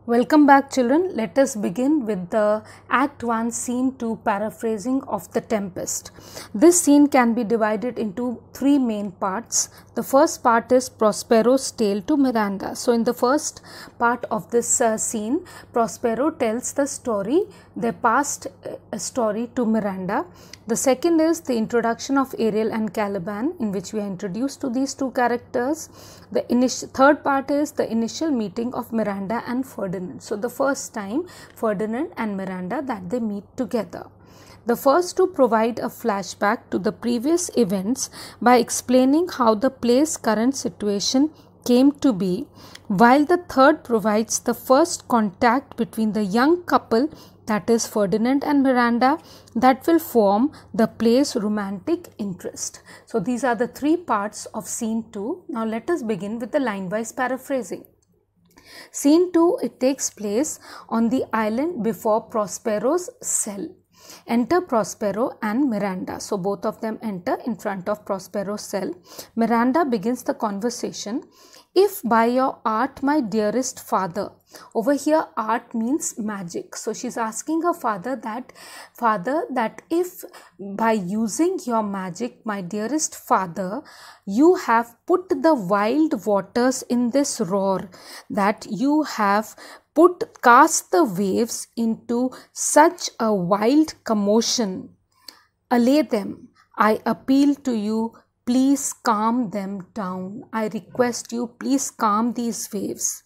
Welcome back, children. Let us begin with the Act 1 Scene 2 paraphrasing of The Tempest. This scene can be divided into three main parts. The first part is Prospero's tale to Miranda. So in the first part of this scene, Prospero tells the story, their past story to Miranda. The second is the introduction of Ariel and Caliban, in which we are introduced to these two characters. The third part is the initial meeting of Miranda and Ferdinand. So the first time Ferdinand and Miranda that they meet together. The first two provide a flashback to the previous events by explaining how the play's current situation came to be, while the third provides the first contact between the young couple, that is Ferdinand and Miranda, that will form the play's romantic interest. So these are the three parts of scene 2. Now let us begin with the line-wise paraphrasing. Scene 2, it takes place on the island before Prospero's cell. Enter Prospero and Miranda. So both of them enter in front of Prospero's cell. Miranda begins the conversation. If by your art, my dearest father. Over here, art means magic. So she's asking her father that if by using your magic, my dearest father, you have put the wild waters in this roar, that you have cast the waves into such a wild commotion. Allay them. I appeal to you. Please calm them down. I request you, please calm these waves.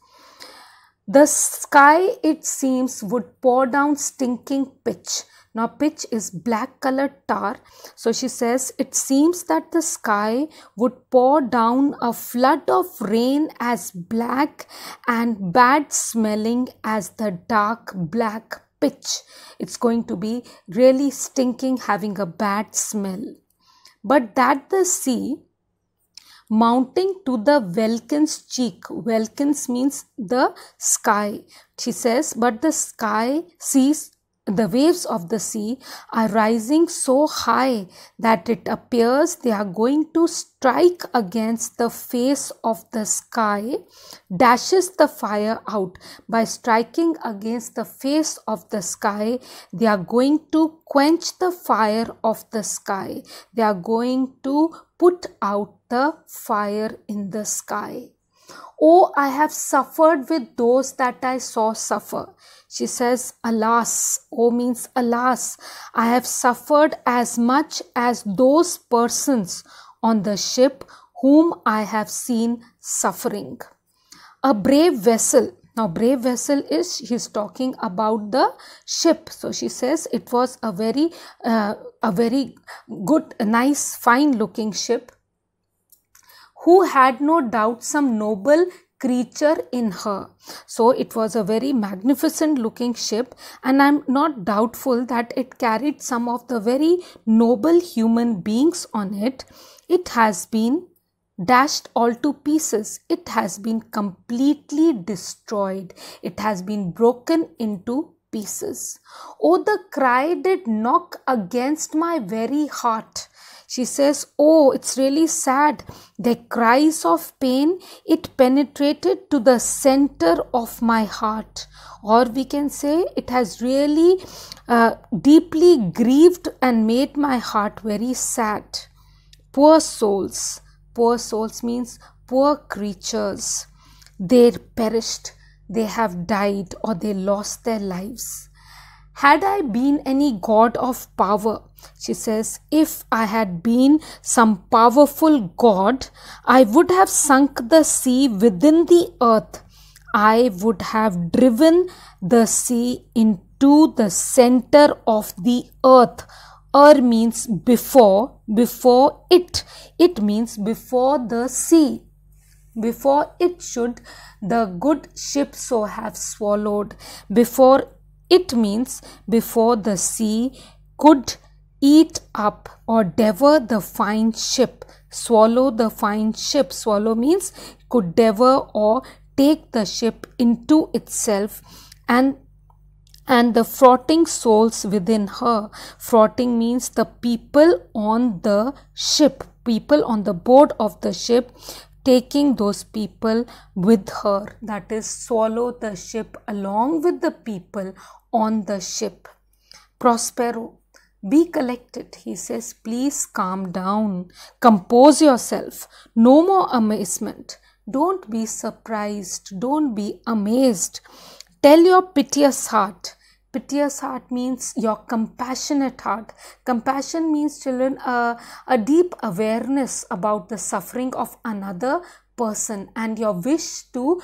The sky, it seems, would pour down stinking pitch. Now pitch is black colored tar. So she says, it seems that the sky would pour down a flood of rain as black and bad smelling as the dark black pitch. It's going to be really stinking, having a bad smell. But that the sea, mounting to the welkin's cheek, welkins means the sky. She says, but the sky sees, the waves of the sea are rising so high that it appears they are going to strike against the face of the sky, dashes the fire out. By striking against the face of the sky, they are going to quench the fire of the sky. They are going to put out the fire in the sky. Oh, I have suffered with those that I saw suffer. She says, alas, oh means alas, I have suffered as much as those persons on the ship whom I have seen suffering. A brave vessel. Now, brave vessel is, she's talking about the ship. So she says it was a very good, nice, fine looking ship, who had no doubt some noble creature in her. So it was a very magnificent looking ship, and I'm not doubtful that it carried some of the very noble human beings on it. It has been dashed all to pieces. It has been completely destroyed. It has been broken into pieces. Oh, the cry did knock against my very heart. She says, oh, it's really sad. The cries of pain, it penetrated to the center of my heart. Or we can say it has really deeply grieved and made my heart very sad. Poor souls. Poor souls means poor creatures. They perished. They have died, or they lost their lives. Had I been any god of power, she says, if I had been some powerful god, I would have sunk the sea within the earth. I would have driven the sea into the center of the earth. Means before it. It means before the sea. Before it should the good ship so have swallowed. Before it means before the sea could eat up or devour the fine ship. Swallow the fine ship. Swallow means could devour or take the ship into itself, and the frotting souls within her. Frotting means the people on the ship, people on the board of the ship, taking those people with her, that is, swallow the ship along with the people on the ship. Prospero, be collected. He says, please calm down, compose yourself, no more amazement. Don't be surprised, don't be amazed. Tell your piteous heart. Piteous heart means your compassionate heart. Compassion means, children, a deep awareness about the suffering of another person and your wish to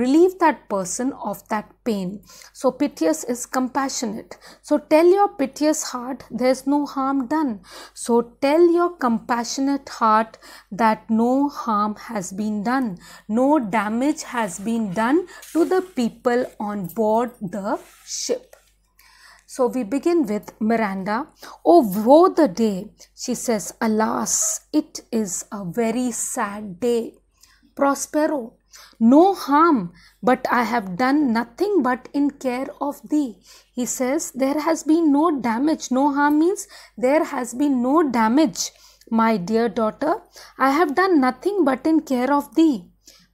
relieve that person of that pain. So piteous is compassionate. So tell your piteous heart there's no harm done. So tell your compassionate heart that no harm has been done. No damage has been done to the people on board the ship. So we begin with Miranda. Oh, woe the day. She says, alas, it is a very sad day. Prospero, no harm, but I have done nothing but in care of thee. He says, there has been no damage. No harm means there has been no damage. My dear daughter, I have done nothing but in care of thee.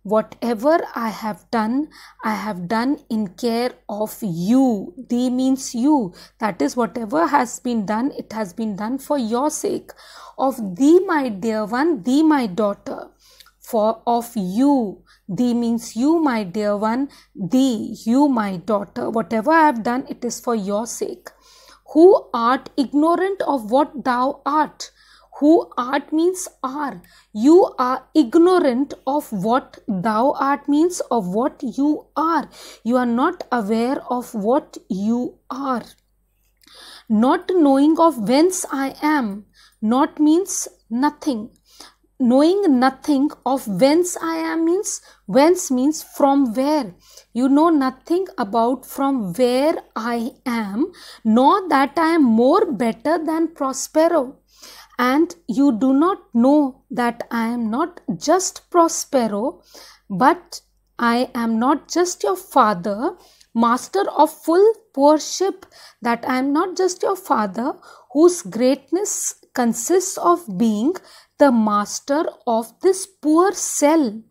Whatever I have done in care of you. Thee means you. That is, whatever has been done, it has been done for your sake. Of thee, my dear one, thee, my daughter. For of you, thee means you, my dear one, thee, you, my daughter. Whatever I have done, it is for your sake. Who art ignorant of what thou art? Who art means are. You are ignorant of what thou art means of what you are. You are not aware of what you are. Not knowing of whence I am. Not means nothing. Knowing nothing of whence I am means, whence means from where. You know nothing about from where I am, nor that I am more better than Prospero. And you do not know that I am not just Prospero, but I am not just your father, master of full poor ship, that I am not just your father whose greatness consists of being the master of this poor cell,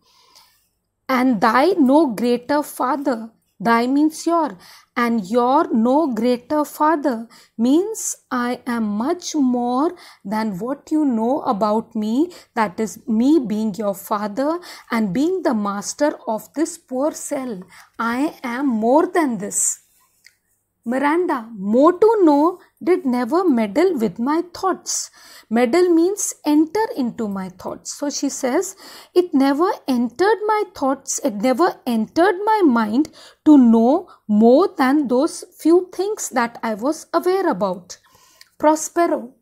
and thy no greater father. Thy means your, and your no greater father means I am much more than what you know about me, that is me being your father and being the master of this poor cell. I am more than this. Miranda, more to know, did never meddle with my thoughts. Meddle means enter into my thoughts. So she says, it never entered my thoughts, it never entered my mind to know more than those few things that I was aware about. Prospero,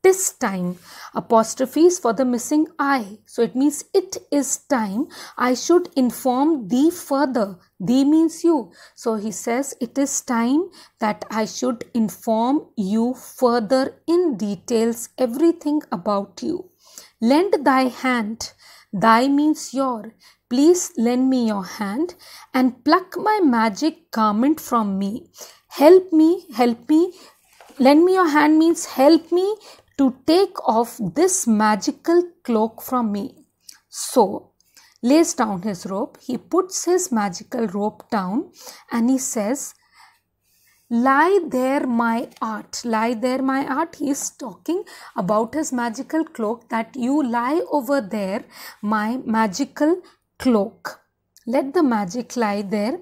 'tis time. Apostrophe is for the missing I. So it means it is time I should inform thee further. Thee means you. So he says it is time that I should inform you further in details everything about you. Lend thy hand. Thy means your. Please lend me your hand and pluck my magic garment from me. Help me. Lend me your hand means help me to take off this magical cloak from me. So, lays down his robe. He puts his magical robe down and he says, lie there my art. Lie there my art. He is talking about his magical cloak, that you lie over there my magical cloak. Let the magic lie there.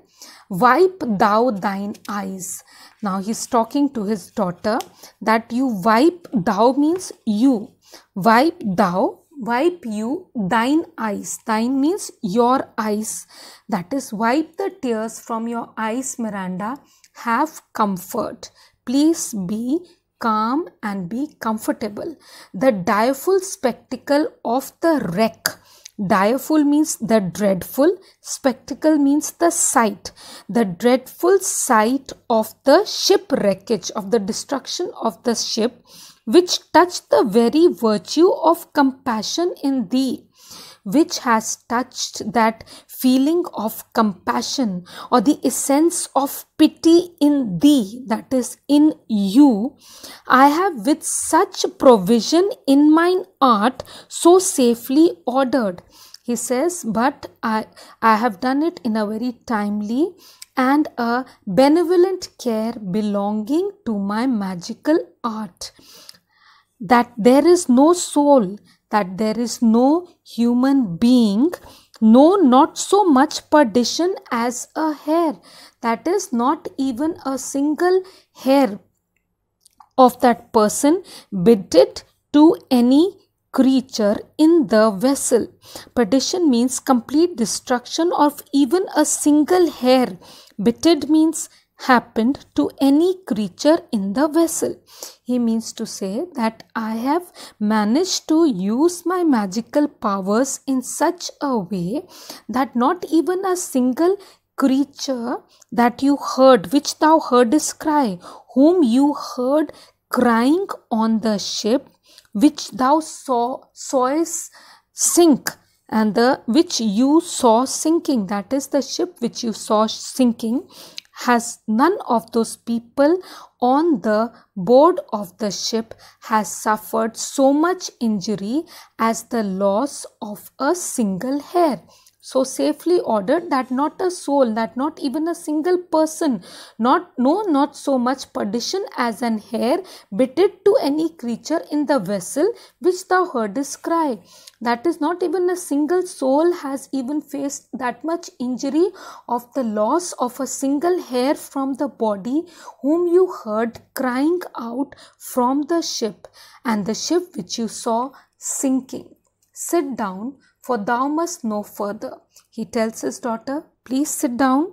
Wipe thou thine eyes. Now he is talking to his daughter that you wipe, thou means you. Wipe thou, wipe you thine eyes. Thine means your eyes. That is, wipe the tears from your eyes, Miranda. Have comfort. Please be calm and be comfortable. The direful spectacle of the wreck. Direful means the dreadful, spectacle means the sight. The dreadful sight of the shipwreckage, of the destruction of the ship, which touched the very virtue of compassion in thee, which has touched that feeling of compassion or the essence of pity in thee, that is in you. I have with such provision in mine art so safely ordered. He says, but I have done it in a very timely and a benevolent care belonging to my magical art. That there is no soul, that there is no human being, no, not so much perdition as a hair. That is, not even a single hair of that person bitted to any creature in the vessel. Perdition means complete destruction of even a single hair. Bitted means happened to any creature in the vessel. He means to say that I have managed to use my magical powers in such a way that not even a single creature that you heard, which thou heardest cry, whom you heard crying on the ship, which thou sawest sink, and which you saw sinking, that is the ship which you saw sinking, has none of those people on the board of the ship has suffered so much injury as the loss of a single hair. So safely ordered that not a soul, that not even a single person, not so much perdition as an hair bitted to any creature in the vessel which thou heardest cry. That is, not even a single soul has even faced that much injury of the loss of a single hair from the body whom you heard crying out from the ship, and the ship which you saw sinking. Sit down, for thou must know further. He tells his daughter, please sit down.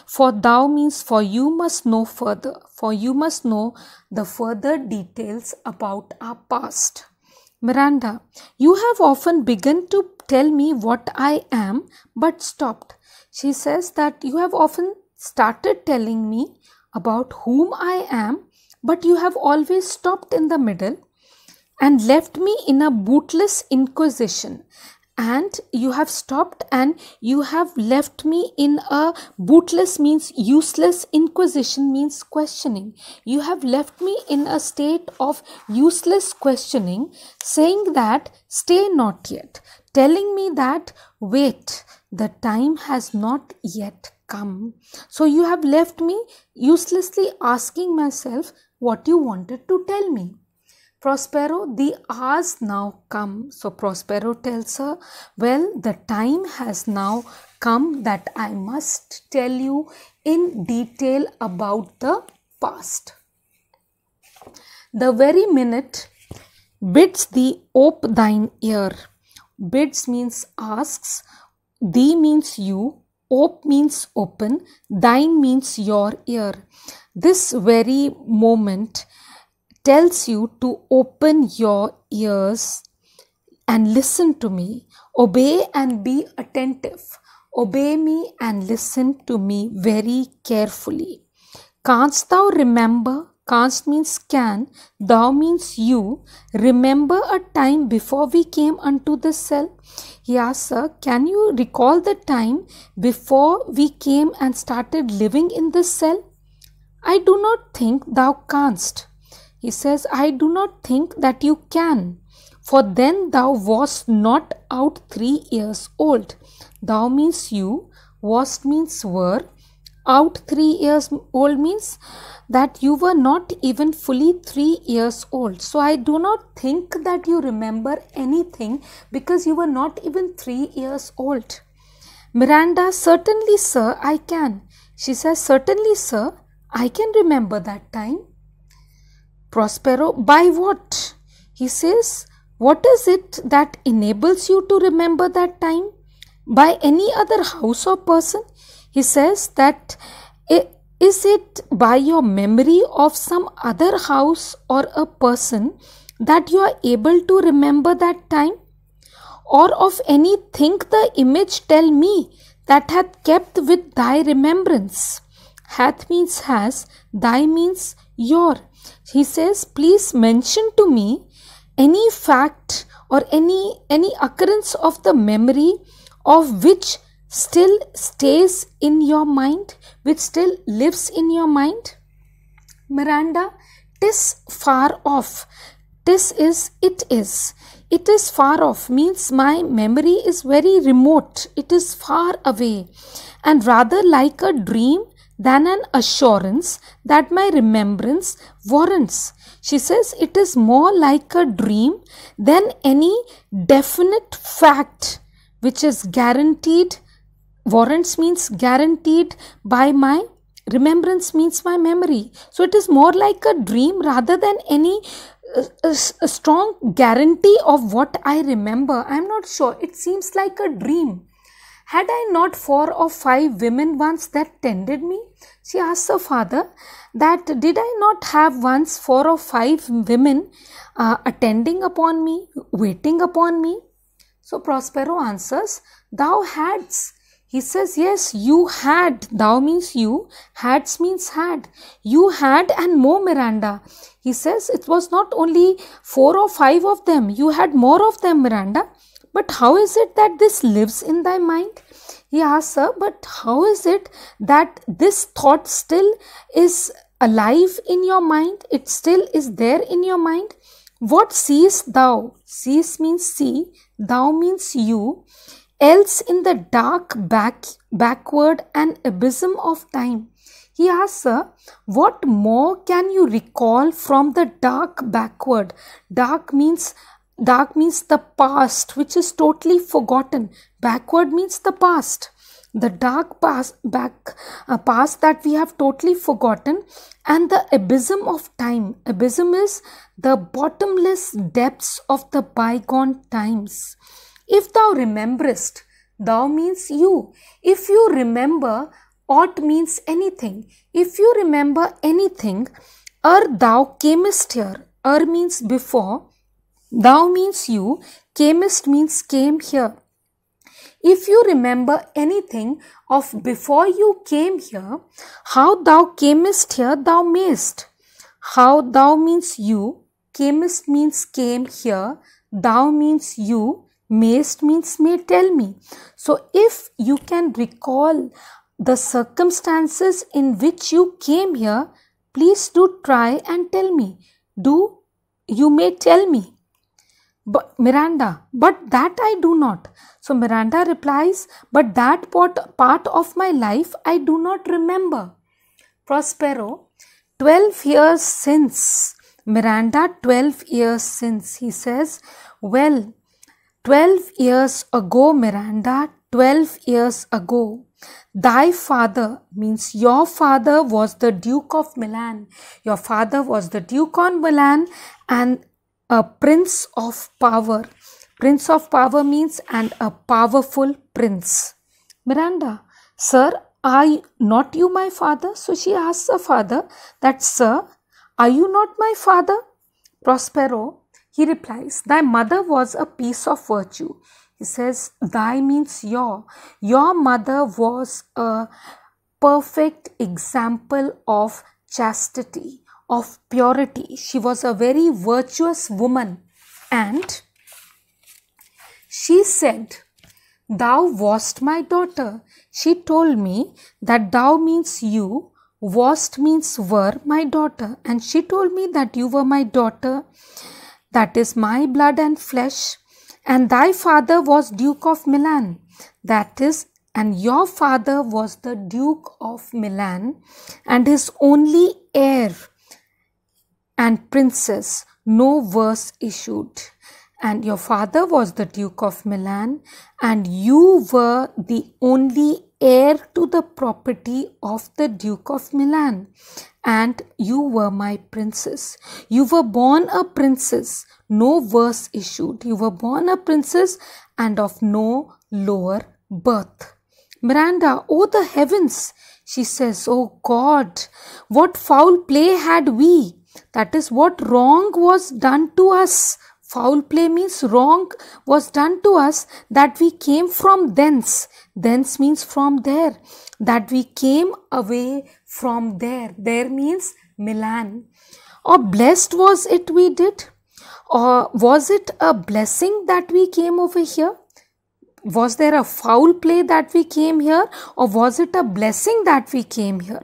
For thou means for you must know further, for you must know the further details about our past. Miranda, you have often begun to tell me what I am, but stopped. She says that you have often started telling me about whom I am, but you have always stopped in the middle and left me in a bootless inquisition. And you have stopped and you have left me in a bootless means useless, inquisition means questioning. You have left me in a state of useless questioning, saying that stay not yet, telling me that wait, the time has not yet come. So you have left me uselessly asking myself what you wanted to tell me. Prospero, the hours now come. So Prospero tells her, well, the time has now come that I must tell you in detail about the past. The very minute bids thee ope thine ear. Bids means asks, thee means you, ope means open, thine means your ear. This very moment tells you to open your ears and listen to me. Obey and be attentive. Obey me and listen to me very carefully. Canst thou remember? Canst means can. Thou means you. Remember a time before we came unto this cell? He asks her, can you recall the time before we came and started living in this cell? I do not think thou canst. He says, I do not think that you can, for then thou wast not out 3 years old. Thou means you, wast means were, out 3 years old means that you were not even fully 3 years old. So I do not think that you remember anything because you were not even 3 years old. Miranda, certainly sir, I can. She says, certainly sir, I can remember that time. Prospero, by what? He says, what is it that enables you to remember that time? By any other house or person? He says that, is it by your memory of some other house or a person that you are able to remember that time? Or of anything the image tell me that hath kept with thy remembrance? Hath means has, thy means your. He says, please mention to me any fact or any occurrence of the memory of which still stays in your mind, which still lives in your mind. Miranda, 'tis far off. 'Tis is, it is. It is far off means my memory is very remote. It is far away and rather like a dream than an assurance that my remembrance warrants. She says it is more like a dream than any definite fact which is guaranteed. Warrants means guaranteed by my remembrance means my memory. So it is more like a dream rather than any a strong guarantee of what I remember. I am not sure. It seems like a dream. Had I not 4 or 5 women once that tended me? She asked her father that did I not have once 4 or 5 women attending upon me, waiting upon me? So Prospero answers, thou hadst. He says, yes, you had. Thou means you. Hadst means had. You had and more, Miranda. He says it was not only 4 or 5 of them. You had more of them, Miranda. But how is it that this lives in thy mind? He asks her, but how is it that this thought still is alive in your mind? It still is there in your mind? What seest thou? Seest means see. Thou means you. Else in the dark backward and abysm of time. He asks her, what more can you recall from the dark backward? Dark means the past, which is totally forgotten. Backward means the past. The dark past that we have totally forgotten, and the abysm of time. Abysm is the bottomless depths of the bygone times. If thou rememberest, thou means you. If you remember, aught means anything. If you remember anything, thou camest here. Means before. Thou means you. Camest means came here. If you remember anything of before you came here, how thou camest here, thou mayst. How thou means you. Camest means came here. Thou means you. Mayst means may tell me. So if you can recall the circumstances in which you came here, please do try and tell me. You may tell me. But Miranda, but that I do not. So Miranda replies, but that part of my life I do not remember. Prospero, 12 years since. Miranda, 12 years since. He says, well, 12 years ago, Miranda, 12 years ago, thy father, means your father, was the Duke of Milan. Your father was the Duke of Milan and a prince of power. Prince of power means and a powerful prince. Miranda, sir, are not you my father? So she asks her father that, sir, are you not my father? Prospero, he replies, thy mother was a piece of virtue. He says, thy means your. Your mother was a perfect example of chastity, of purity. She was a very virtuous woman. And she said, thou wast my daughter. She told me that thou means you, wast means were my daughter. And she told me that you were my daughter. That is my blood and flesh. And thy father was Duke of Milan. That is, and your father was the Duke of Milan and his only heir and princess, no verse issued. And your father was the Duke of Milan and you were the only heir to the property of the Duke of Milan. And you were my princess. You were born a princess, no verse issued. You were born a princess and of no lower birth. Miranda, oh the heavens, she says, oh God, what foul play had we? That is, what wrong was done to us. Foul play means wrong was done to us, that we came from thence. Thence means from there. That we came away from there. There means Milan. Or blessed was it we did? Or was it a blessing that we came over here? Was there a foul play that we came here? Or was it a blessing that we came here?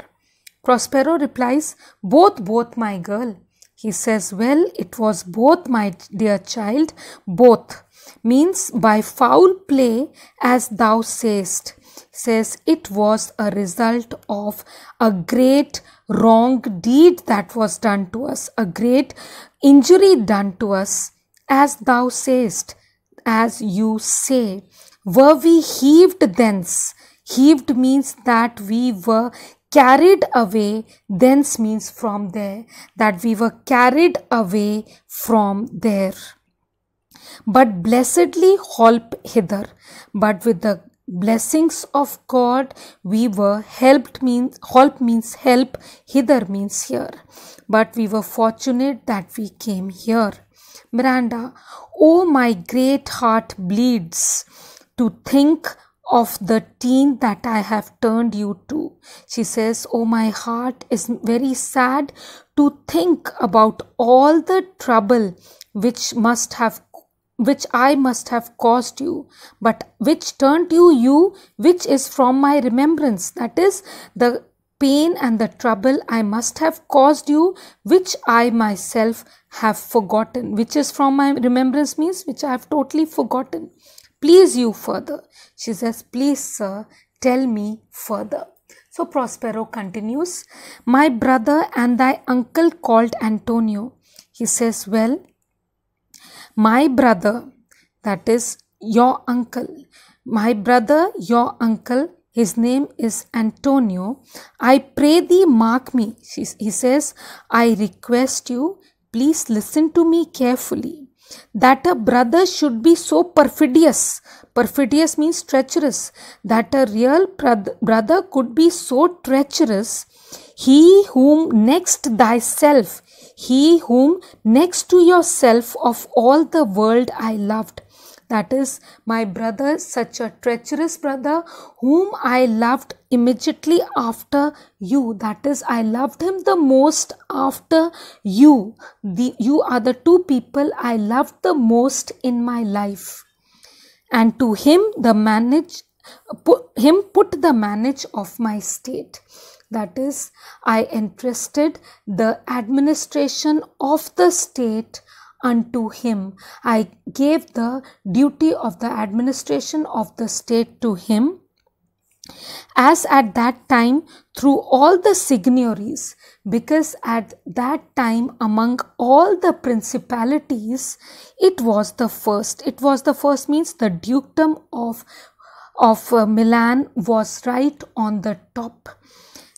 Prospero replies, both, my girl. He says, well, it was both, my dear child, both. Means by foul play, as thou sayest. Says it was a result of a great wrong deed that was done to us, a great injury done to us, as thou sayest, as you say. Were we heaved thence? Heaved means that we were carried away, thence means from there, that we were carried away from there. But blessedly holp hither, but with the blessings of God we were helped, means holp means help, hither means here, but we were fortunate that we came here. Miranda, oh, my great heart bleeds to think of the teen that I have turned you to. She says, oh, my heart is very sad to think about all the trouble which I must have caused you, but which turned you, which is from my remembrance. That is the pain and the trouble I must have caused you, which I myself have forgotten. Which is from my remembrance means which I have totally forgotten. Please you further. She says, please sir, tell me further. So Prospero continues, my brother and thy uncle called Antonio. He says, well, my brother, that is your uncle, my brother, your uncle, his name is Antonio. I pray thee mark me. He says, I request you, please listen to me carefully, that a brother should be so perfidious. Perfidious means treacherous. That a real brother could be so treacherous. He whom next thyself, he whom next to yourself of all the world I loved. That is, my brother, such a treacherous brother whom I loved immediately after you. That is, I loved him the most after you. You are the two people I loved the most in my life. And to him put the manage of my state. That is, I entrusted the administration of the state unto him. I gave the duty of the administration of the state to him, as at that time through all the signories, because at that time among all the principalities it was the first. It was the first means the dukedom of Milan was right on the top,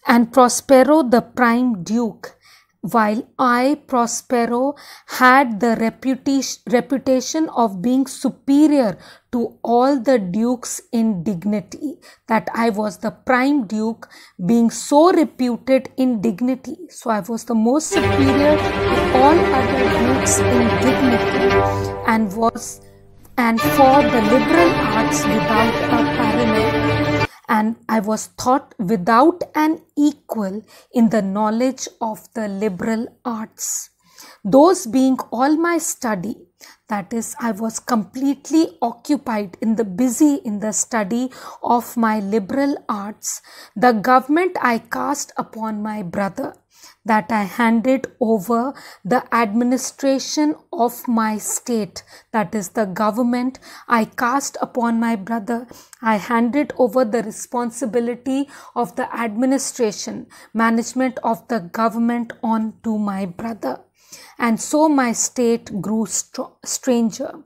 and Prospero the prime duke, while I, Prospero, had the reputation of being superior to all the dukes in dignity, that I was the prime duke, being so reputed in dignity. So I was the most superior to all other dukes in dignity, and for the liberal arts without a parallel. And I was thought without an equal in the knowledge of the liberal arts. Those being all my study, that is, I was completely occupied busy in the study of my liberal arts, the government I cast upon my brother, that I handed over the administration of my state, that is the government I cast upon my brother. I handed over the responsibility of the administration, management of the government on to my brother. And so my state grew stranger.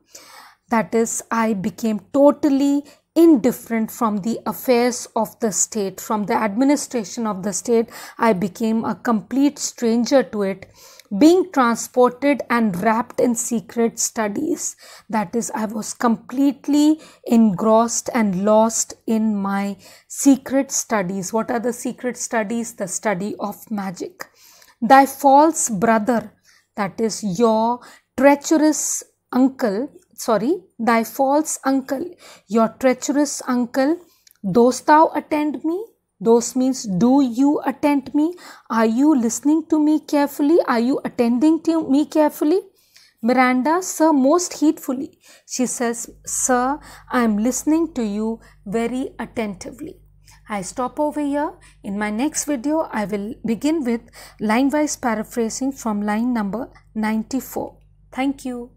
That is, I became totally indifferent from the affairs of the state, from the administration of the state. I became a complete stranger to it, being transported and wrapped in secret studies. That is, I was completely engrossed and lost in my secret studies. What are the secret studies? The study of magic. Thy false brother, that is your treacherous uncle, thy false uncle, your treacherous uncle, dost thou attend me? Those means, do you attend me? Are you listening to me carefully? Are you attending to me carefully? Miranda, sir, most heedfully. She says, sir, I am listening to you very attentively. I stop over here. In my next video, I will begin with line-wise paraphrasing from line number 94. Thank you.